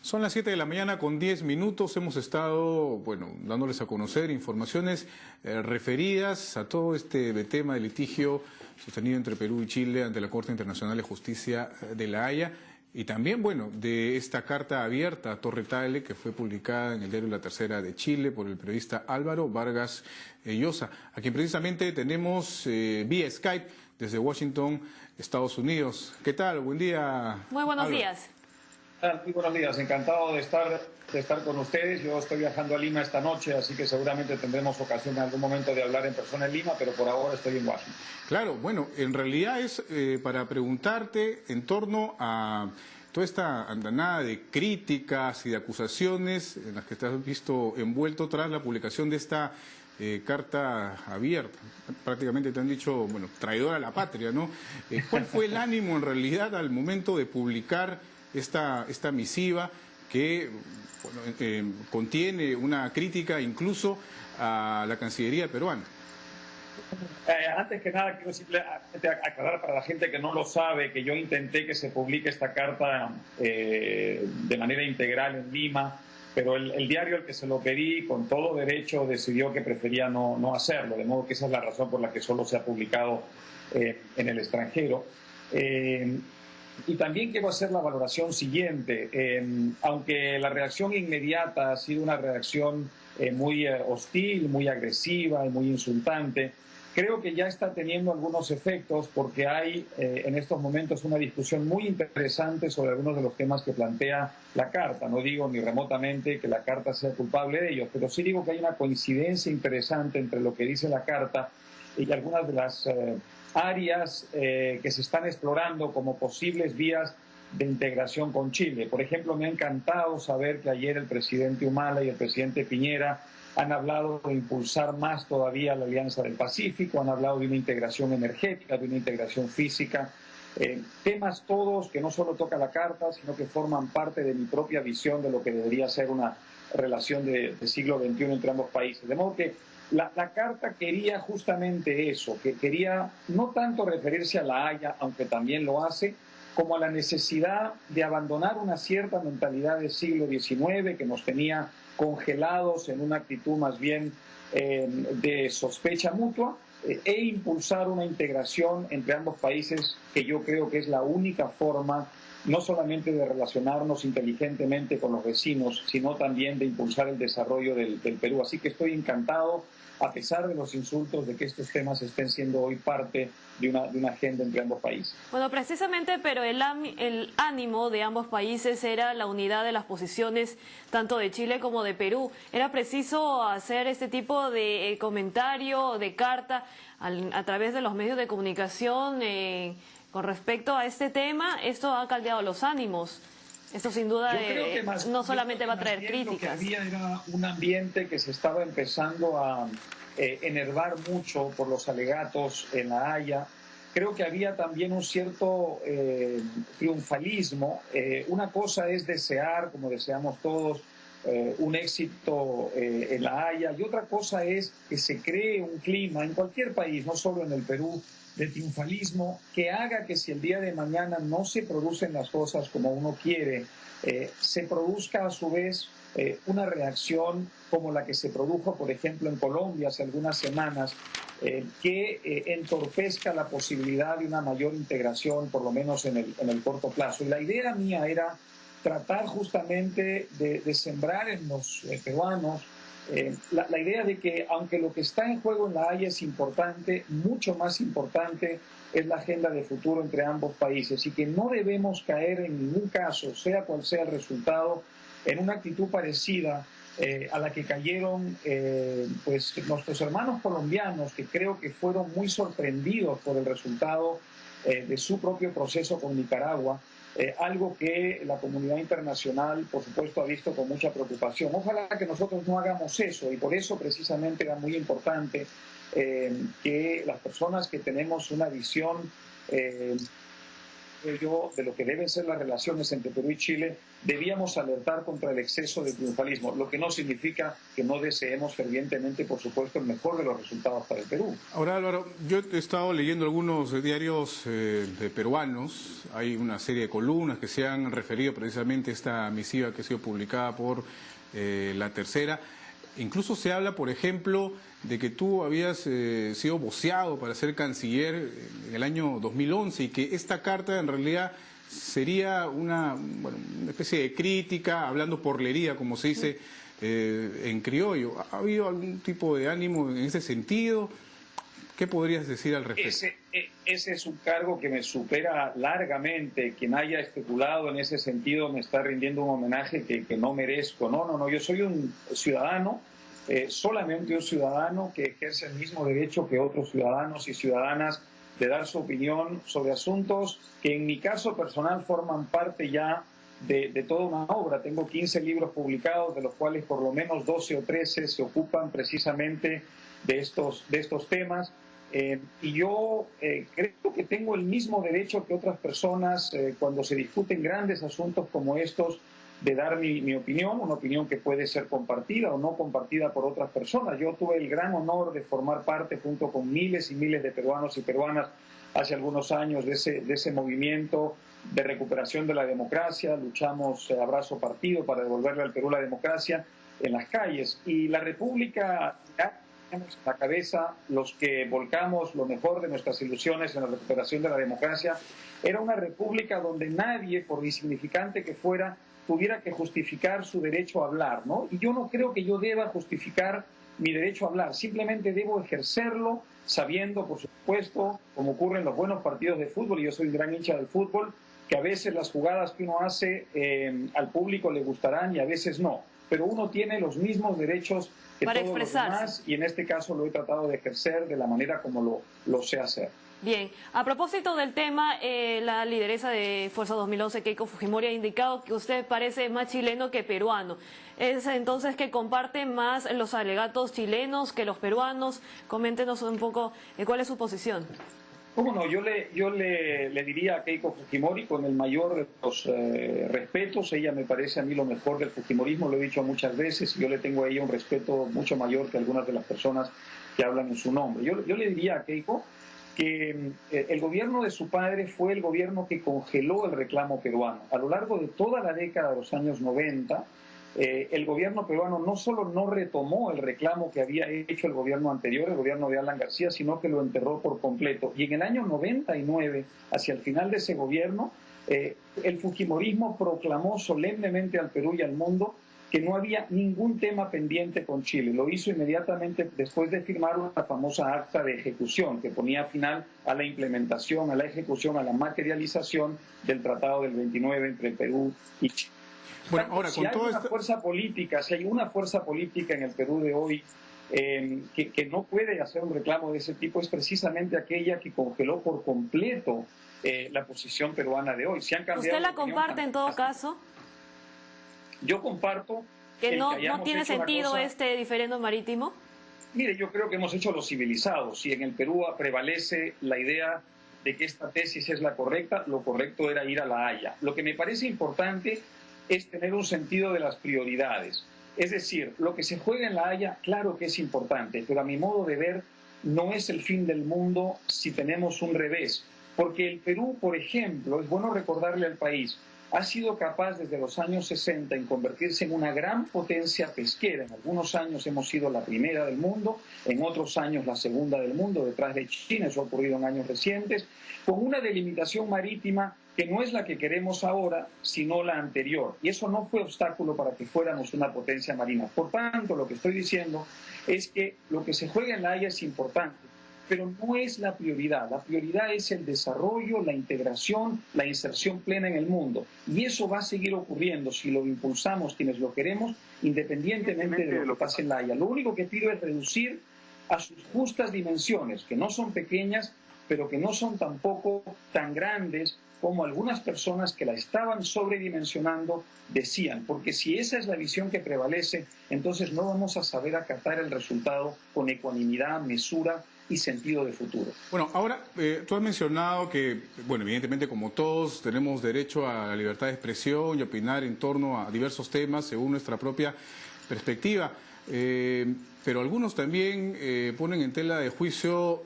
Son las 7 de la mañana con 10 minutos. Hemos estado, dándoles a conocer informaciones referidas a todo este tema de litigio sostenido entre Perú y Chile ante la Corte Internacional de Justicia de La Haya. Y también, de esta carta abierta a Torre Tagle que fue publicada en el diario La Tercera de Chile por el periodista Álvaro Vargas Llosa, a quien precisamente tenemos vía Skype desde Washington, Estados Unidos. ¿Qué tal? Buen día. Muy buenos Álvaro. días. Muy buenos días, encantado de estar con ustedes. Yo estoy viajando a Lima esta noche, así que seguramente tendremos ocasión en algún momento de hablar en persona en Lima, pero por ahora estoy en Washington. Claro, en realidad es para preguntarte en torno a toda esta andanada de críticas y de acusaciones en las que te has visto envuelto tras la publicación de esta carta abierta. Prácticamente te han dicho, traidora a la patria, ¿no? ¿Cuál fue el ánimo en realidad al momento de publicar esta misiva que contiene una crítica incluso a la Cancillería peruana? Antes que nada, quiero simplemente aclarar para la gente que no lo sabe que yo intenté que se publique esta carta de manera integral en Lima, pero el diario al que se lo pedí, con todo derecho, decidió que prefería no hacerlo, de modo que esa es la razón por la que solo se ha publicado en el extranjero. Y también quiero hacer la valoración siguiente. Aunque la reacción inmediata ha sido una reacción muy hostil, muy agresiva y muy insultante, creo que ya está teniendo algunos efectos porque hay en estos momentos una discusión muy interesante sobre algunos de los temas que plantea la Carta. No digo ni remotamente que la Carta sea culpable de ellos, pero sí digo que hay una coincidencia interesante entre lo que dice la Carta y algunas de las áreas que se están explorando como posibles vías de integración con Chile. Por ejemplo, me ha encantado saber que ayer el presidente Humala y el presidente Piñera han hablado de impulsar más todavía la Alianza del Pacífico, han hablado de una integración energética, de una integración física, temas todos que no solo toca la Carta, sino que forman parte de mi propia visión de lo que debería ser una relación de siglo XXI entre ambos países. De modo que la Carta quería justamente eso, que quería no tanto referirse a La Haya, aunque también lo hace, como a la necesidad de abandonar una cierta mentalidad del siglo XIX que nos tenía congelados en una actitud más bien de sospecha mutua e impulsar una integración entre ambos países que yo creo que es la única forma no solamente de relacionarnos inteligentemente con los vecinos, sino también de impulsar el desarrollo del Perú. Así que estoy encantado, a pesar de los insultos, de que estos temas estén siendo hoy parte de una agenda entre ambos países. Bueno, precisamente, pero el ánimo de ambos países era la unidad de las posiciones tanto de Chile como de Perú. ¿Era preciso hacer este tipo de comentario, de carta, a través de los medios de comunicación con respecto a este tema? Esto ha caldeado los ánimos. Esto sin duda no solamente va a traer críticas. Lo que había era un ambiente que se estaba empezando a enervar mucho por los alegatos en La Haya. Creo que había también un cierto triunfalismo. Una cosa es desear, como deseamos todos, un éxito en La Haya, y otra cosa es que se cree un clima en cualquier país, no solo en el Perú, de triunfalismo que haga que si el día de mañana no se producen las cosas como uno quiere, se produzca a su vez una reacción como la que se produjo, por ejemplo, en Colombia hace algunas semanas, que entorpezca la posibilidad de una mayor integración, por lo menos en el corto plazo. Y la idea mía era tratar justamente de sembrar en los peruanos la idea de que aunque lo que está en juego en La Haya es importante, mucho más importante es la agenda de futuro entre ambos países y que no debemos caer en ningún caso, sea cual sea el resultado, en una actitud parecida a la que cayeron nuestros hermanos colombianos, que creo que fueron muy sorprendidos por el resultado de su propio proceso con Nicaragua. Algo que la comunidad internacional, por supuesto, ha visto con mucha preocupación. Ojalá que nosotros no hagamos eso, y por eso precisamente era muy importante que las personas que tenemos una visión creo yo, de lo que deben ser las relaciones entre Perú y Chile, debíamos alertar contra el exceso de triunfalismo, lo que no significa que no deseemos fervientemente, por supuesto, el mejor de los resultados para el Perú. Ahora, Álvaro, yo he estado leyendo algunos diarios peruanos, hay una serie de columnas que se han referido precisamente a esta misiva que ha sido publicada por La Tercera. Incluso se habla, por ejemplo, de que tú habías sido voceado para ser canciller en el año 2011 y que esta carta en realidad sería una especie de crítica, hablando porlería, como se dice en criollo. ¿Ha habido algún tipo de ánimo en ese sentido? ¿Qué podrías decir al respecto? Ese es un cargo que me supera largamente. Quien haya especulado en ese sentido me está rindiendo un homenaje que no merezco. No, yo soy un ciudadano, solamente un ciudadano que ejerce el mismo derecho que otros ciudadanos y ciudadanas de dar su opinión sobre asuntos que en mi caso personal forman parte ya de toda una obra. Tengo 15 libros publicados, de los cuales por lo menos 12 o 13 se ocupan precisamente de estos temas. Y yo creo que tengo el mismo derecho que otras personas cuando se discuten grandes asuntos como estos, de dar mi opinión, una opinión que puede ser compartida o no compartida por otras personas. Yo tuve el gran honor de formar parte junto con miles y miles de peruanos y peruanas hace algunos años de ese movimiento de recuperación de la democracia. Luchamos a brazo partido para devolverle al Perú la democracia en las calles. Y la República, tenemos en la cabeza los que volcamos lo mejor de nuestras ilusiones en la recuperación de la democracia, era una república donde nadie, por insignificante que fuera, tuviera que justificar su derecho a hablar, ¿no? Y yo no creo que yo deba justificar mi derecho a hablar, simplemente debo ejercerlo sabiendo, por supuesto, como ocurre en los buenos partidos de fútbol, y yo soy un gran hincha del fútbol, que a veces las jugadas que uno hace al público le gustarán y a veces no, pero uno tiene los mismos derechos que para todos los demás, y en este caso lo he tratado de ejercer de la manera como lo sé hacer. Bien, a propósito del tema, la lideresa de Fuerza 2011, Keiko Fujimori, ha indicado que usted parece más chileno que peruano. ¿Es entonces que comparte más los alegatos chilenos que los peruanos? Coméntenos un poco cuál es su posición. ¿Cómo no? Yo le diría a Keiko Fujimori con el mayor de los respetos. Ella me parece a mí lo mejor del fujimorismo, lo he dicho muchas veces, y yo le tengo a ella un respeto mucho mayor que algunas de las personas que hablan en su nombre. Yo le diría a Keiko que el gobierno de su padre fue el gobierno que congeló el reclamo peruano. A lo largo de toda la década de los años 90, el gobierno peruano no solo no retomó el reclamo que había hecho el gobierno anterior, el gobierno de Alan García, sino que lo enterró por completo. Y en el año 99, hacia el final de ese gobierno, el fujimorismo proclamó solemnemente al Perú y al mundo que no había ningún tema pendiente con Chile. Lo hizo inmediatamente después de firmar una famosa acta de ejecución que ponía final a la implementación, a la ejecución, a la materialización del Tratado del 29 entre Perú y Chile. Bueno, ahora, si hay una fuerza política, si hay una fuerza política en el Perú de hoy que no puede hacer un reclamo de ese tipo, es precisamente aquella que congeló por completo la posición peruana de hoy. Se han cambiado. ¿Usted la comparte en todo caso? Yo comparto que no tiene sentido este diferendo marítimo. Mire, yo creo que hemos hecho lo civilizado. Si en el Perú prevalece la idea de que esta tesis es la correcta, lo correcto era ir a La Haya. Lo que me parece importante es tener un sentido de las prioridades. Es decir, lo que se juega en La Haya, claro que es importante, pero a mi modo de ver no es el fin del mundo si tenemos un revés. Porque el Perú, por ejemplo, es bueno recordarle al país, ha sido capaz desde los años 60 en convertirse en una gran potencia pesquera. En algunos años hemos sido la primera del mundo, en otros años la segunda del mundo, detrás de China, eso ha ocurrido en años recientes, con una delimitación marítima que no es la que queremos ahora, sino la anterior. Y eso no fue obstáculo para que fuéramos una potencia marina. Por tanto, lo que estoy diciendo es que lo que se juega en La Haya es importante, pero no es la prioridad. La prioridad es el desarrollo, la integración, la inserción plena en el mundo. Y eso va a seguir ocurriendo si lo impulsamos quienes lo queremos, independientemente de lo que pase en La Haya. Lo único que pido es reducir a sus justas dimensiones, que no son pequeñas, pero que no son tampoco tan grandes como algunas personas que la estaban sobredimensionando decían, porque si esa es la visión que prevalece, entonces no vamos a saber acatar el resultado con ecuanimidad, mesura y sentido de futuro. Bueno, ahora tú has mencionado que, bueno, evidentemente como todos tenemos derecho a la libertad de expresión y opinar en torno a diversos temas según nuestra propia perspectiva, pero algunos también ponen en tela de juicio,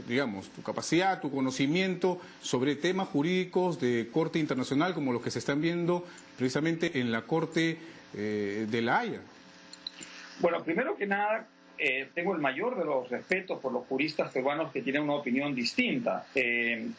digamos, tu capacidad, tu conocimiento sobre temas jurídicos de corte internacional como los que se están viendo precisamente en la Corte de La Haya. Bueno, primero que nada, tengo el mayor de los respetos por los juristas peruanos que tienen una opinión distinta.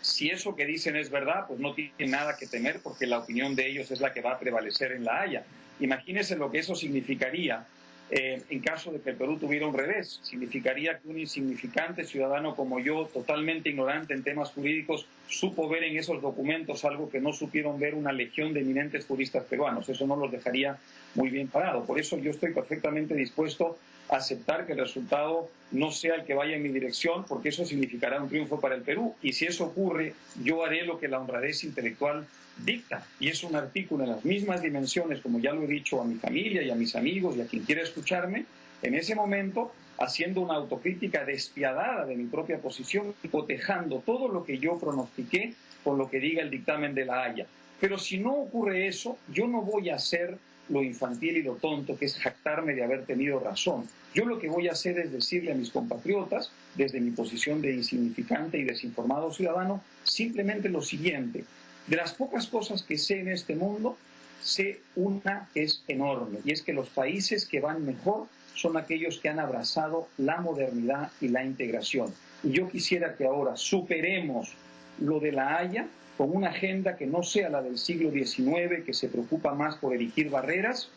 Si eso que dicen es verdad, pues no tienen nada que temer porque la opinión de ellos es la que va a prevalecer en La Haya. Imagínense lo que eso significaría en caso de que el Perú tuviera un revés. Significaría que un insignificante ciudadano como yo, totalmente ignorante en temas jurídicos, supo ver en esos documentos algo que no supieron ver una legión de eminentes juristas peruanos. Eso no los dejaría muy bien parado. Por eso yo estoy perfectamente dispuesto a aceptar que el resultado no sea el que vaya en mi dirección, porque eso significará un triunfo para el Perú. Y si eso ocurre, yo haré lo que la honradez intelectual dicta, y es un artículo en las mismas dimensiones, como ya lo he dicho a mi familia y a mis amigos y a quien quiera escucharme, en ese momento haciendo una autocrítica despiadada de mi propia posición y cotejando todo lo que yo pronostiqué con lo que diga el dictamen de La Haya. Pero si no ocurre eso, yo no voy a hacer lo infantil y lo tonto, que es jactarme de haber tenido razón. Yo lo que voy a hacer es decirle a mis compatriotas, desde mi posición de insignificante y desinformado ciudadano, simplemente lo siguiente: de las pocas cosas que sé en este mundo, sé una que es enorme, y es que los países que van mejor son aquellos que han abrazado la modernidad y la integración. Y yo quisiera que ahora superemos lo de La Haya con una agenda que no sea la del siglo XIX, que se preocupa más por erigir barreras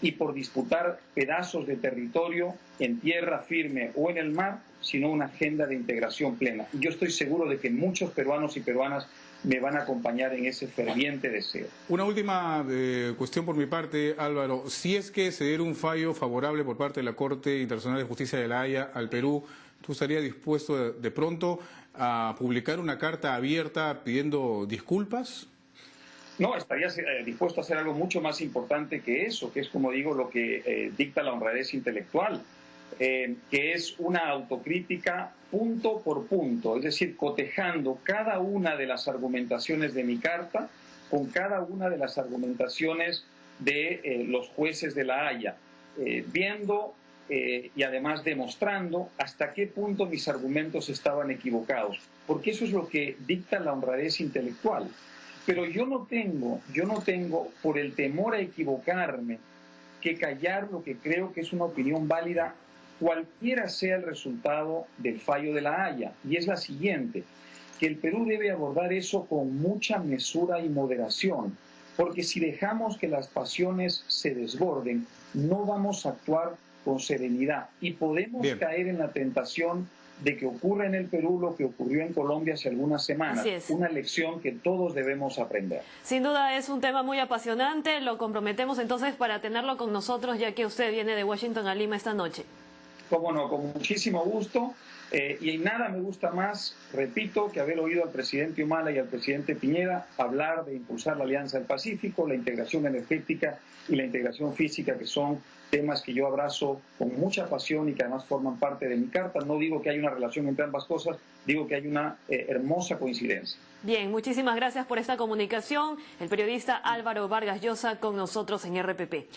y por disputar pedazos de territorio en tierra firme o en el mar, sino una agenda de integración plena. Y yo estoy seguro de que muchos peruanos y peruanas me van a acompañar en ese ferviente deseo. Una última cuestión por mi parte, Álvaro. Si es que se diera un fallo favorable por parte de la Corte Internacional de Justicia de La Haya al Perú, ¿tú estarías dispuesto de pronto a publicar una carta abierta pidiendo disculpas? No, estaría dispuesto a hacer algo mucho más importante que eso, que es, como digo, lo que dicta la honradez intelectual, que es una autocrítica punto por punto, es decir, cotejando cada una de las argumentaciones de mi carta con cada una de las argumentaciones de los jueces de La Haya, viendo y además demostrando hasta qué punto mis argumentos estaban equivocados, porque eso es lo que dicta la honradez intelectual. Pero yo no tengo, por el temor a equivocarme, que callar lo que creo que es una opinión válida, cualquiera sea el resultado del fallo de La Haya. Y es la siguiente: que el Perú debe abordar eso con mucha mesura y moderación, porque si dejamos que las pasiones se desborden, no vamos a actuar con serenidad y podemos caer en la tentación de que ocurra en el Perú lo que ocurrió en Colombia hace algunas semanas, una lección que todos debemos aprender. Sin duda es un tema muy apasionante, lo comprometemos entonces para tenerlo con nosotros, ya que usted viene de Washington a Lima esta noche. Cómo no, con muchísimo gusto, y en nada me gusta más, repito, que haber oído al presidente Humala y al presidente Piñera hablar de impulsar la Alianza del Pacífico, la integración energética y la integración física, que son temas que yo abrazo con mucha pasión y que además forman parte de mi carta. No digo que hay una relación entre ambas cosas, digo que hay una hermosa coincidencia. Bien, muchísimas gracias por esta comunicación. El periodista Álvaro Vargas Llosa con nosotros en RPP.